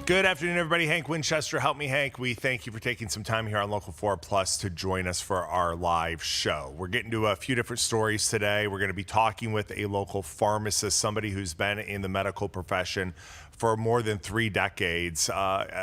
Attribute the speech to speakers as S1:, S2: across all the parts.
S1: Good afternoon, everybody. Hank Winchester, help me, Hank. We thank you for taking some time here on Local 4 Plus to join us for our live show. We're getting to a few different stories today. We're going to be talking with a local pharmacist, somebody who's been in the medical profession for more than 3 decades,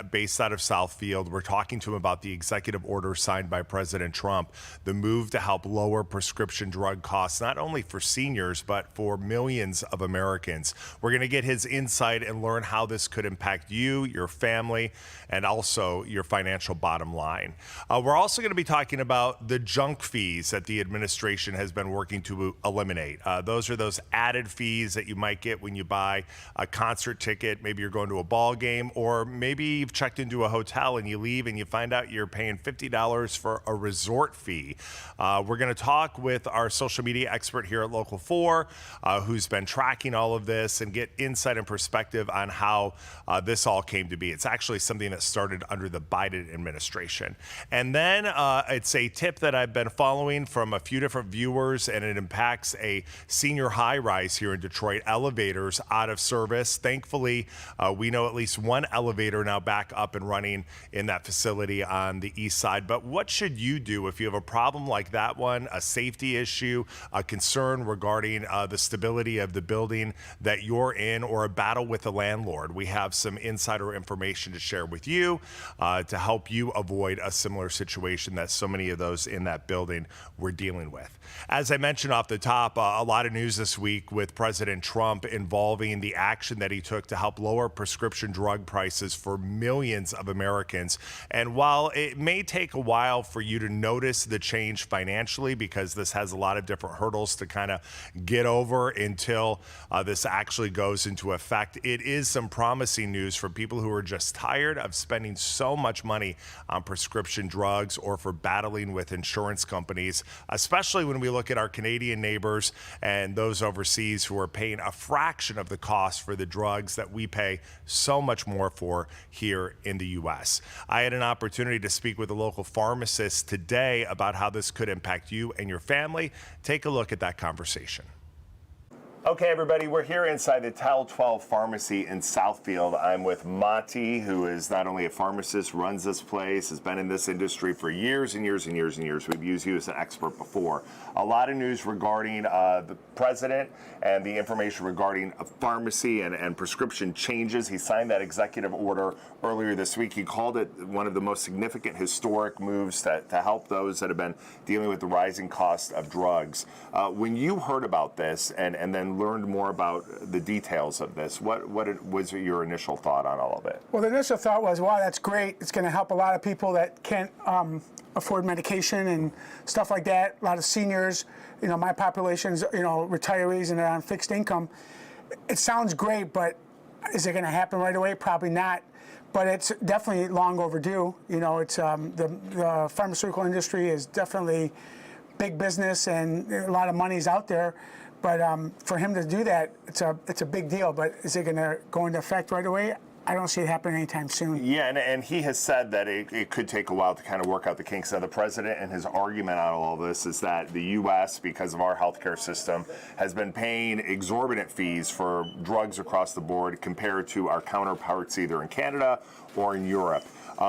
S1: based out of Southfield. We're talking to him about the executive order signed by President Trump, the move to help lower prescription drug costs, not only for seniors, but for millions of Americans. We're going to get his insight and learn how this could impact you, your family, and also your financial bottom line. We're also going to be talking about the junk fees that the administration has been working to eliminate. Those are those added fees that you might get when you buy a concert ticket. Maybe you're going to a ball game, or maybe you've checked into a hotel and you leave and you find out you're paying $50 for a resort fee. We're going to talk with our social media expert here at Local 4, who's been tracking all of this, and get insight and perspective on how this all came to be. It's actually something that started under the Biden administration. And then it's a tip that I've been following from a few different viewers, and it impacts a senior high-rise here in Detroit. Elevators out of service. Thankfully, we know at least one elevator now back up and running in that facility on the east side. But what should you do if you have a problem like that one, a safety issue, a concern regarding the stability of the building that you're in, or a battle with the landlord? We have some insider information to share with you to help you avoid a similar situation that so many of those in that building were dealing with. As I mentioned off the top, a lot of news this week with President Trump involving the action that he took to help lower prescription drug prices for millions of Americans. And while it may take a while for you to notice the change financially, because this has a lot of different hurdles to kind of get over until this actually goes into effect, it is some promising news for people who are just tired of spending so much money on prescription drugs or for battling with insurance companies, especially when we look at our Canadian neighbors and those overseas who are paying a fraction of the cost for the drugs that we pay so much more for here in the U.S. I had an opportunity to speak with a local pharmacist today about how this could impact you and your family. Take a look at that conversation. Okay, everybody, we're here inside the Tel 12 Pharmacy in Southfield. I'm with Monty, who is not only a pharmacist, runs this place, has been in this industry for years and years and years and years. We've used you as an expert before. A lot of news regarding the president and the information regarding a pharmacy and prescription changes. He signed that executive order earlier this week. He called it one of the most significant historic moves to help those that have been dealing with the rising cost of drugs. When you heard about this and then learned more about the details of this, what was your initial thought on all of it?
S2: Well, the initial thought was, wow, that's great. It's going to help a lot of people that can't afford medication and stuff like that. A lot of seniors, my population's, retirees, and they're on fixed income. It sounds great, but is it going to happen right away? Probably not. But it's definitely long overdue. It's the pharmaceutical industry is definitely big business, and a lot of money's out there. But for him to do that, it's a big deal. But is it going to go into effect right away? I don't see it happening anytime soon.
S1: Yeah, and he has said that it could take a while to kind of work out the kinks. Now, the president and his argument on all of this is that the U.S., because of our healthcare system, has been paying exorbitant fees for drugs across the board compared to our counterparts either in Canada or in Europe.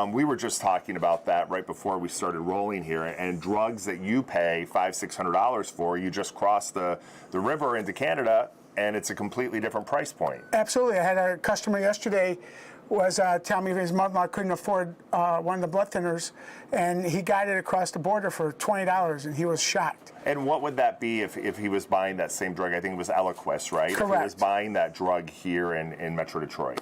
S1: We were just talking about that right before we started rolling here, and drugs that you pay $500-600 for, you just cross the river into Canada, and it's a completely different price point.
S2: Absolutely. I had a customer yesterday was telling me his mother-in-law couldn't afford one of the blood thinners, and he got it across the border for $20, and he was shocked.
S1: And what would that be if he was buying that same drug? I think it was Eliquis, right?
S2: Correct.
S1: If he was buying that drug here in Metro Detroit.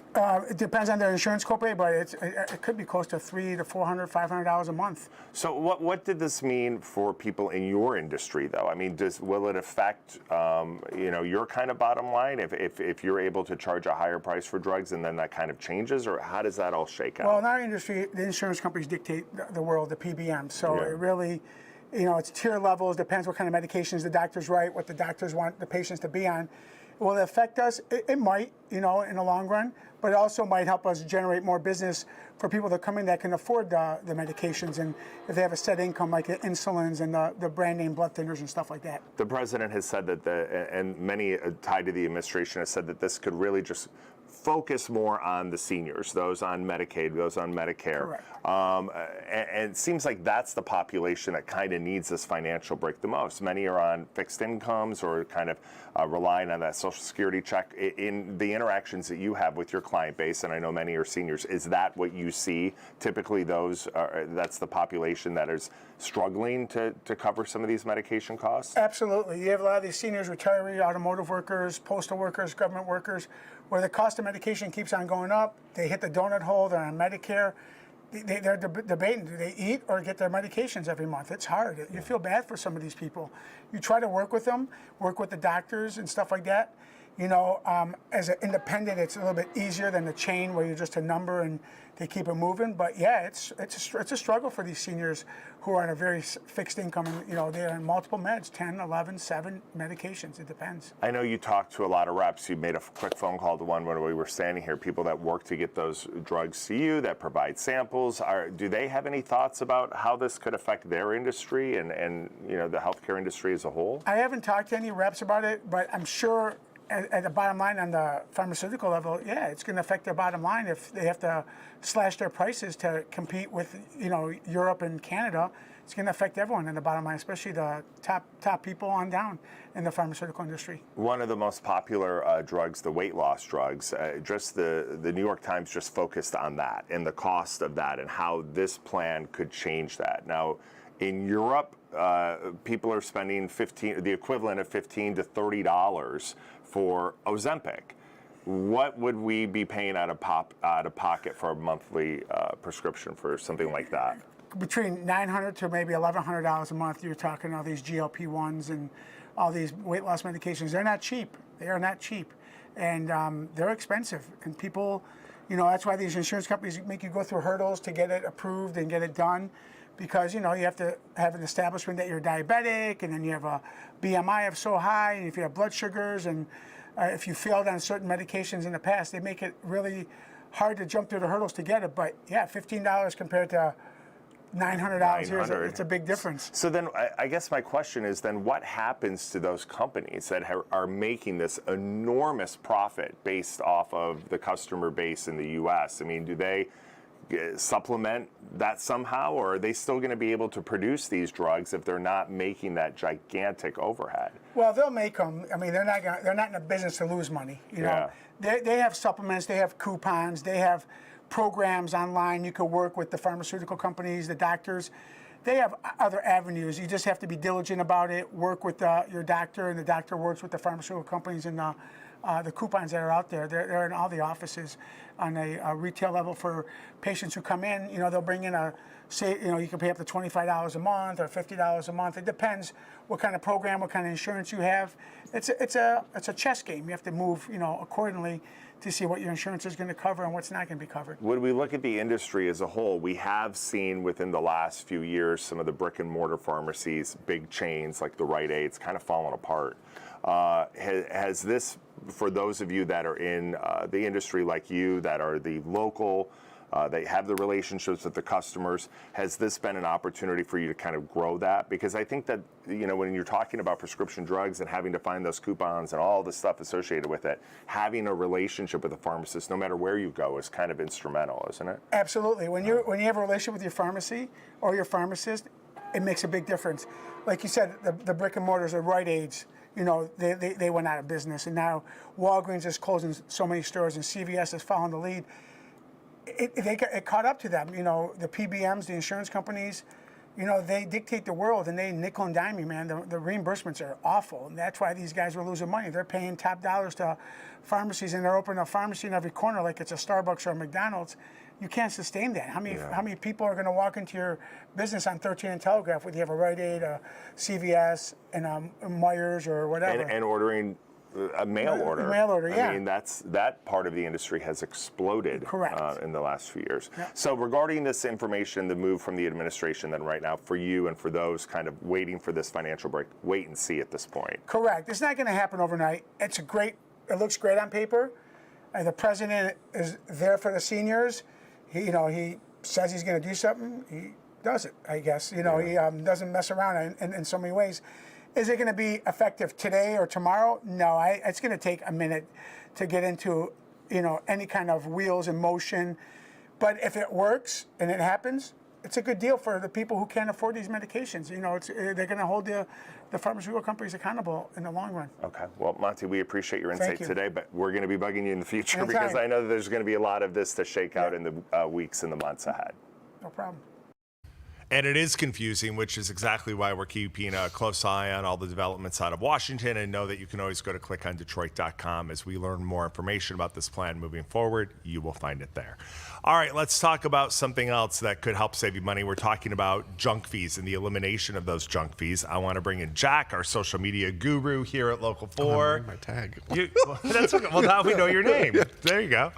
S2: It depends on their insurance copay, but it could be close to $300 to $400, $500 a month.
S1: So what did this mean for people in your industry, though? I mean, will it affect your kind of bottom line if you're able to charge a higher price for drugs and then that kind of changes, or how does that all shake out?
S2: Well, in our industry, the insurance companies dictate the world, the PBM. So It really, it's tier levels, depends what kind of medications the doctors write, what the doctors want the patients to be on. Will it affect us? It might, in the long run, but it also might help us generate more business for people that come in that can afford the medications, and if they have a set income like the insulins and the brand name blood thinners and stuff like that.
S1: The president has said that and many tied to the administration has said that this could really just focus more on the seniors, those on Medicaid, those on Medicare.
S2: Correct.
S1: And it seems like that's the population that kind of needs this financial break the most. Many are on fixed incomes or kind of relying on that Social Security check. In the interactions that you have with your client base, and I know many are seniors, is that what you see? Typically, that's the population that is struggling to cover some of these medication costs?
S2: Absolutely. You have a lot of these seniors, retirees, automotive workers, postal workers, government workers, where the cost of medication keeps on going up. They hit the donut hole. They're on Medicare. They're debating, do they eat or get their medications every month? It's hard. You feel bad for some of these people. You try to work with them, work with the doctors and stuff like that. You know, as an independent, it's a little bit easier than the chain where you're just a number and they keep it moving. But yeah, it's a struggle for these seniors who are on a very fixed income. And, you know, they're on multiple meds, 10, 11, 7 medications. It depends.
S1: I know you talked to a lot of reps. You made a quick phone call to one when we were standing here, people that work to get those drugs to you, that provide samples. Do they have any thoughts about how this could affect their industry and you know, the healthcare industry as a whole?
S2: I haven't talked to any reps about it, but I'm sure at the bottom line on the pharmaceutical level, yeah, it's going to affect their bottom line if they have to slash their prices to compete with, you know, Europe and Canada. It's going to affect everyone in the bottom line, especially the top people on down in the pharmaceutical industry. One
S1: of the most popular drugs, the weight loss drugs, just the New York Times just focused on that and the cost of that and how this plan could change that. Now, in Europe, people are spending the equivalent of $15 to $30 for Ozempic. What would we be paying out of pocket for a monthly prescription for something like that?
S2: Between $900 to maybe $1,100 a month. You're talking all these GLP-1s and all these weight loss medications. They're not cheap. They are not cheap, and they're expensive. And people, you know, that's why these insurance companies make you go through hurdles to get it approved and get it done. Because, you know, you have to have an establishment that you're diabetic, and then you have a BMI of so high, and if you have blood sugars, and if you failed on certain medications in the past, they make it really hard to jump through the hurdles to get it. But yeah, $15 compared to $900 here, it's a big difference.
S1: So then I guess my question is then what happens to those companies that are making this enormous profit based off of the customer base in the U.S.? I mean, do they supplement that somehow, or are they still going to be able to produce these drugs if they're not making that gigantic overhead?
S2: Well, they'll make them. I mean, they're not in the business to lose money. You know, they have supplements, they have coupons, they have programs online. You can work with the pharmaceutical companies, the doctors. They have other avenues. You just have to be diligent about it. Work with your doctor, and the doctor works with the pharmaceutical companies and the coupons that are out there. They're in all the offices on a retail level for patients who come in. You know, they'll bring in you can pay up to $25 a month or $50 a month. It depends what kind of program, what kind of insurance you have. It's a chess game. You have to move, you know, accordingly to see what your insurance is going to cover and what's not going to be covered.
S1: When we look at the industry as a whole, we have seen within the last few years some of the brick and mortar pharmacies, big chains like the Rite Aid's, kind of fallen apart. Has this, for those of you that are in the industry like you, that are the local, they have the relationships with the customers, has this been an opportunity for you to kind of grow that? Because I think that, you know, when you're talking about prescription drugs and having to find those coupons and all the stuff associated with it, having a relationship with a pharmacist, no matter where you go, is kind of instrumental, isn't it?
S2: Absolutely. When you have a relationship with your pharmacy or your pharmacist, it makes a big difference. Like you said, the brick and mortars, the Rite Aids, you know, they went out of business, and now Walgreens is closing so many stores, and CVS is following the lead. It caught up to them. You know, the PBMs, the insurance companies, you know, they dictate the world, and they nickel and dime you, man. The reimbursements are awful, and that's why these guys were losing money. They're paying top dollars to pharmacies, and they're opening a pharmacy in every corner like it's a Starbucks or a McDonald's. You can't sustain that. How many people are going to walk into your business on 13 and Telegraph, whether you have a Rite Aid, a CVS, and a Myers or whatever?
S1: And ordering a mail order.
S2: Mail order, yeah.
S1: I mean, that part of the industry has exploded.
S2: Correct.
S1: In the last few years.
S2: Yeah.
S1: So regarding this information, the move from the administration, then right now for you and for those kind of waiting for this financial break, wait and see at this point.
S2: Correct. It's not going to happen overnight. It looks great on paper. The president is there for the seniors. He says he's going to do something. He does it, I guess. He doesn't mess around in so many ways. Is it going to be effective today or tomorrow? No, it's going to take a minute to get into, any kind of wheels in motion. But if it works and it happens, it's a good deal for the people who can't afford these medications. They're going to hold the pharmaceutical companies accountable in the long run.
S1: Okay. Well, Monty, we appreciate your insight today, but we're going to be bugging you in the future
S2: Anytime.
S1: because I know that there's going to be a lot of this to shake out in the weeks and the months ahead.
S2: No problem.
S1: And it is confusing, which is exactly why we're keeping a close eye on all the developments out of Washington, and know that you can always go to clickondetroit.com. As we learn more information about this plan moving forward, you will find it there. All right, let's talk about something else that could help save you money. We're talking about junk fees and the elimination of those junk fees. I want to bring in Jack, our social media guru here at Local 4.
S3: I'm wearing my tag.
S1: That's okay. Well, now we know your name. There you go.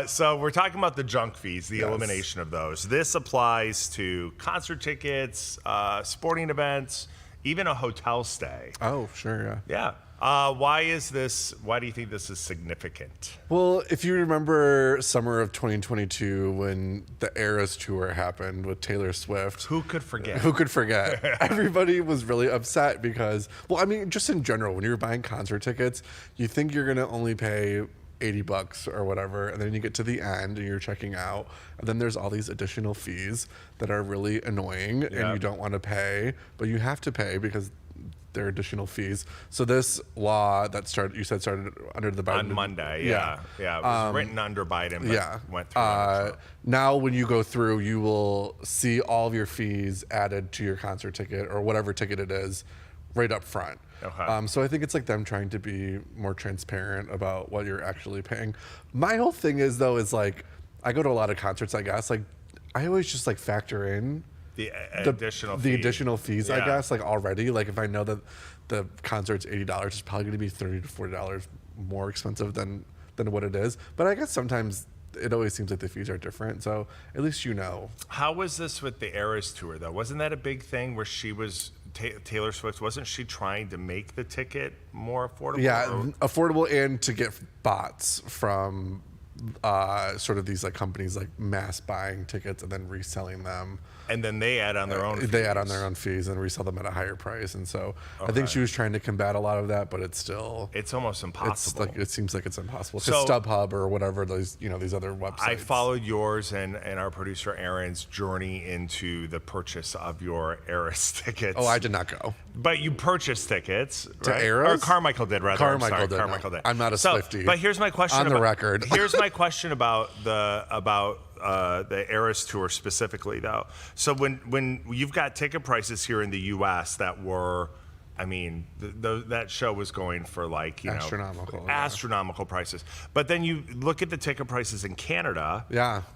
S1: So we're talking about the junk fees, the elimination of those. This applies to concert tickets, sporting events, even a hotel stay.
S3: Oh, sure,
S1: Yeah. Why do you think this is significant?
S3: Well, if you remember summer of 2022 when the Eras Tour happened with Taylor Swift.
S1: Who could forget?
S3: Who could forget? Everybody was really upset because, well, I mean, just in general, when you're buying concert tickets, you think you're going to only pay $80 or whatever, and then you get to the end and you're checking out, and then there's all these additional fees that are really annoying and you don't want to pay, but you have to pay because they're additional fees. So this law that started under the Biden
S1: on Monday. Yeah. It was written under Biden, but went through.
S3: Now when you go through, you will see all of your fees added to your concert ticket or whatever ticket it is right up front.
S1: Okay.
S3: So I think it's like them trying to be more transparent about what you're actually paying. My whole thing is like, I go to a lot of concerts, I guess. Like, I always just like factor in
S1: the
S3: additional fees, I guess, like already. Like if I know that the concert's $80, it's probably going to be $30 to $40 more expensive than what it is. But I guess sometimes it always seems like the fees are different. So at least you know.
S1: How was this with the Eras Tour, though? Wasn't that a big thing where she was Taylor Swift? Wasn't she trying to make the ticket more affordable?
S3: Yeah, affordable, and to get bots from sort of these like companies like mass buying tickets and then reselling them.
S1: And then they add on their own fees.
S3: They add on their own fees and resell them at a higher price. And so I think she was trying to combat a lot of that, but it's
S1: almost impossible.
S3: It seems like it's impossible. Because StubHub or whatever, these other websites.
S1: I followed yours and our producer Aaron's journey into the purchase of your Eras tickets.
S3: Oh, I did not go.
S1: But you purchased tickets,
S3: to
S1: right?
S3: Eras?
S1: Or Carmichael did, rather.
S3: Carmichael did.
S1: Carmichael did.
S3: I'm not a Swiftie.
S1: But here's my question
S3: on the record.
S1: Here's my question about the Eras Tour specifically, though. So when you've got ticket prices here in the U.S. that were, I mean, that show was going for like, astronomical prices. But then you look at the ticket prices in Canada,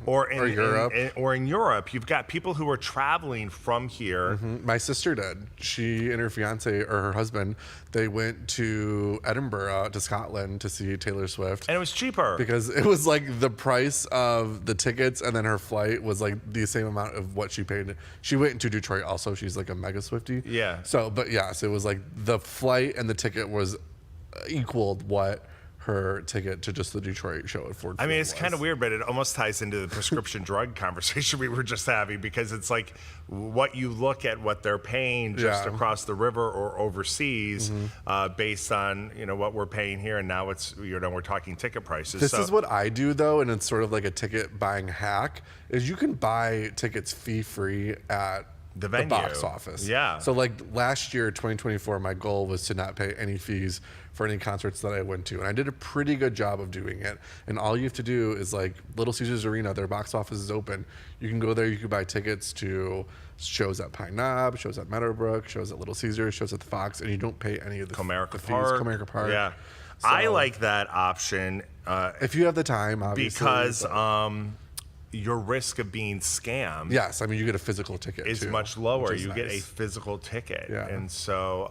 S1: or Europe, or in Europe, you've got people who are traveling from here.
S3: Mm-hmm. My sister did. She and her fiance or her husband, they went to Edinburgh, to Scotland, to see Taylor Swift,
S1: and it was cheaper
S3: because it was like the price of the tickets, and then her flight was like the same amount of what she paid. She went into Detroit also. She's like a mega Swiftie.
S1: Yeah.
S3: So, but yes, it was like the flight and the ticket was equaled what her ticket to just the Detroit show at Ford Field.
S1: I mean, it's kind of weird, but it almost ties into the prescription drug conversation we were just having, because it's like what you look at what they're paying just across the river or overseas, based on what we're paying here, and now it's we're talking ticket prices.
S3: This is what I do though, and it's sort of like a ticket buying hack. Is you can buy tickets fee-free at the box office.
S1: Yeah.
S3: So like last year, 2024, my goal was to not pay any fees for any concerts that I went to. And I did a pretty good job of doing it. And all you have to do is like Little Caesars Arena, their box office is open. You can go there, you can buy tickets to shows at Pine Knob, shows at Meadowbrook, shows at Little Caesars, shows at the Fox, and you don't pay any of the fees. Comerica Park.
S1: Yeah. So, I like that option.
S3: If you have the time, obviously.
S1: Because your risk of being scammed,
S3: yes, I mean you get a physical ticket,
S1: is
S3: too,
S1: much lower. You
S3: nice.
S1: get a physical ticket,
S3: yeah.
S1: And so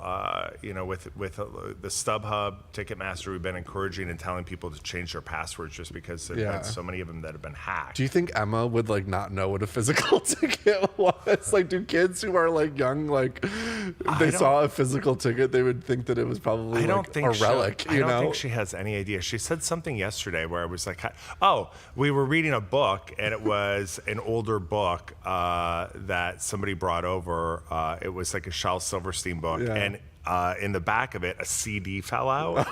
S1: with the StubHub, Ticketmaster, we've been encouraging and telling people to change their passwords just because there's been so many of them that have been hacked.
S3: Do you think Emma would like not know what a physical ticket was? Like, do kids who are like young, like if they saw a physical ticket, they would think that it was probably a relic?
S1: I don't think she has any idea. She said something yesterday where I was like, oh, we were reading a book, and it was an older book that somebody brought over. It was like a Shel Silverstein book, and in the back of it, a CD fell out.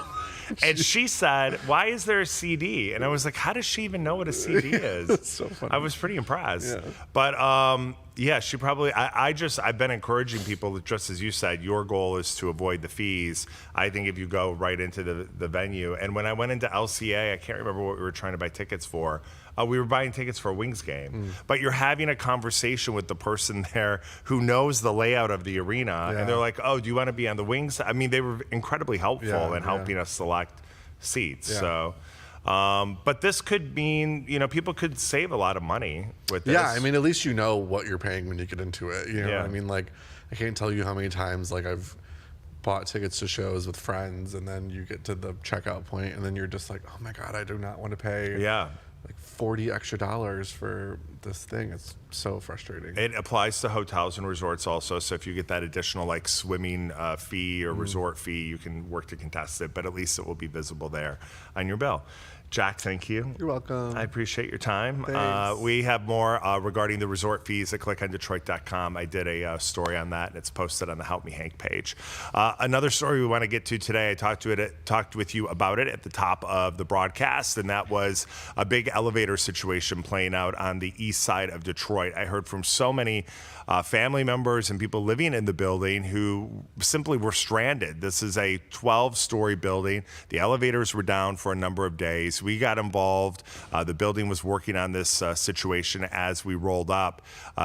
S1: And she said, "Why is there a CD?" And I was like, "How does she even know what a CD is?"
S3: That's so funny.
S1: I was pretty impressed.
S3: Yeah.
S1: But yeah, she probably. I've been encouraging people, just as you said, your goal is to avoid the fees. I think if you go right into the venue, and when I went into LCA, I can't remember what we were trying to buy tickets for. We were buying tickets for a Wings game, but you're having a conversation with the person there who knows the layout of the arena, and they're like, "Oh, do you want to be on the Wings?" I mean, they were incredibly helpful in helping us select seats.
S3: Yeah.
S1: So. But this could mean, people could save a lot of money with this.
S3: Yeah, I mean, at least you know what you're paying when you get into it. You know
S1: Yeah.
S3: what I mean? Like, I can't tell you how many times, like, I've bought tickets to shows with friends, and then you get to the checkout point, and then you're just like, oh my God, I do not want to pay like $40 extra for this thing. It's so frustrating.
S1: It applies to hotels and resorts also. So if you get that additional like swimming fee or resort fee, you can work to contest it, but at least it will be visible there on your bill. Jack, thank you.
S3: You're welcome.
S1: I appreciate your time.
S3: Thanks.
S1: We have more regarding the resort fees at clickondetroit.com. I did a story on that, and it's posted on the Help Me Hank page. Another story we want to get to today, I talked with you about it at the top of the broadcast, and that was a big elevator situation playing out on the east side of Detroit. I heard from so many family members and people living in the building who simply were stranded. This is a 12-story building. The elevators were down for a number of days. We got involved. The building was working on this situation as we rolled up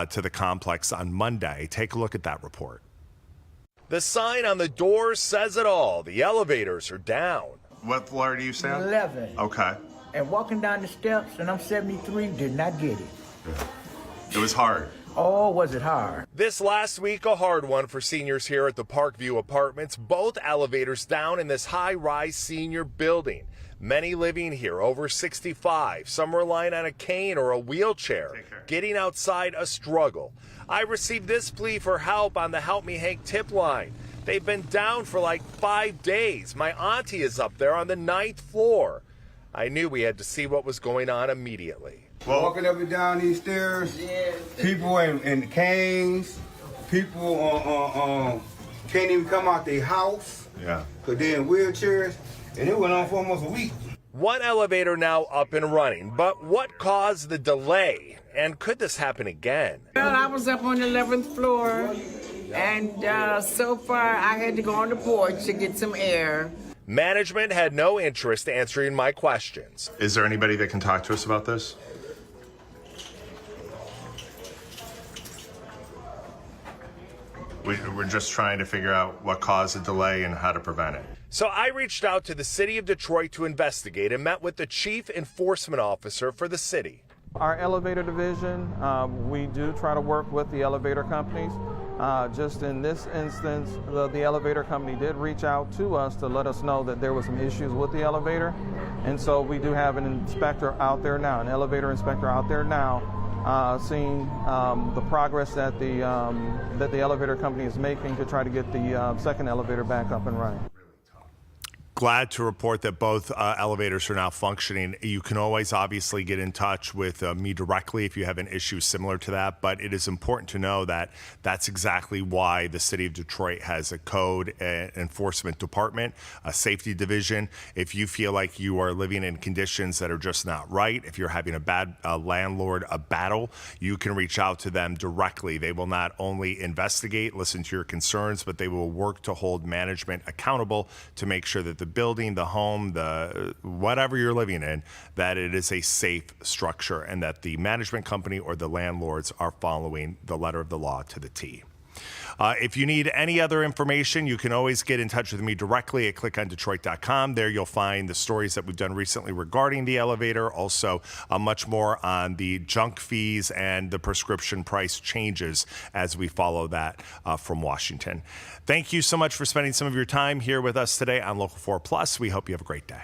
S1: to the complex on Monday. Take a look at that report. The sign on the door says it all. The elevators are down. What floor do you stay on?
S4: 11.
S1: Okay.
S4: And walking down the steps, and I'm 73, did not get it.
S1: It was hard.
S4: Oh, was it hard?
S1: This last week, a hard one for seniors here at the Parkview Apartments. Both elevators down in this high-rise senior building. Many living here over 65, some relying on a cane or a wheelchair. Getting outside a struggle. I received this plea for help on the Help Me Hank tip line. They've been down for like 5 days. My auntie is up there on the 9th floor. I knew we had to see what was going on immediately.
S5: Walking up and down these stairs, people in canes, people can't even come out their house.
S1: Yeah.
S5: Because they're in wheelchairs, and it went on for almost a week.
S1: One elevator now up and running, but what caused the delay? And could this happen again?
S6: Well, I was up on the 11th floor, and so far I had to go on the porch to get some air.
S1: Management had no interest answering my questions. Is there anybody that can talk to us about this? We're just trying to figure out what caused the delay and how to prevent it. So I reached out to the city of Detroit to investigate and met with the chief enforcement officer for the city.
S7: Our elevator division, we do try to work with the elevator companies. Just in this instance, the elevator company did reach out to us to let us know that there were some issues with the elevator. And so we do have an inspector out there now, an elevator inspector out there now, seeing the progress that the elevator company is making to try to get the second elevator back up and running.
S1: Glad to report that both elevators are now functioning. You can always obviously get in touch with me directly if you have an issue similar to that, but it is important to know that that's exactly why the city of Detroit has a code enforcement department, a safety division. If you feel like you are living in conditions that are just not right, if you're having a bad landlord battle, you can reach out to them directly. They will not only investigate, listen to your concerns, but they will work to hold management accountable to make sure that the building, the home, the whatever you're living in, that it is a safe structure and that the management company or the landlords are following the letter of the law to the T. If you need any other information, you can always get in touch with me directly at clickondetroit.com. There you'll find the stories that we've done recently regarding the elevator, also much more on the junk fees and the prescription price changes as we follow that from Washington. Thank you so much for spending some of your time here with us today on Local 4 Plus. We hope you have a great day.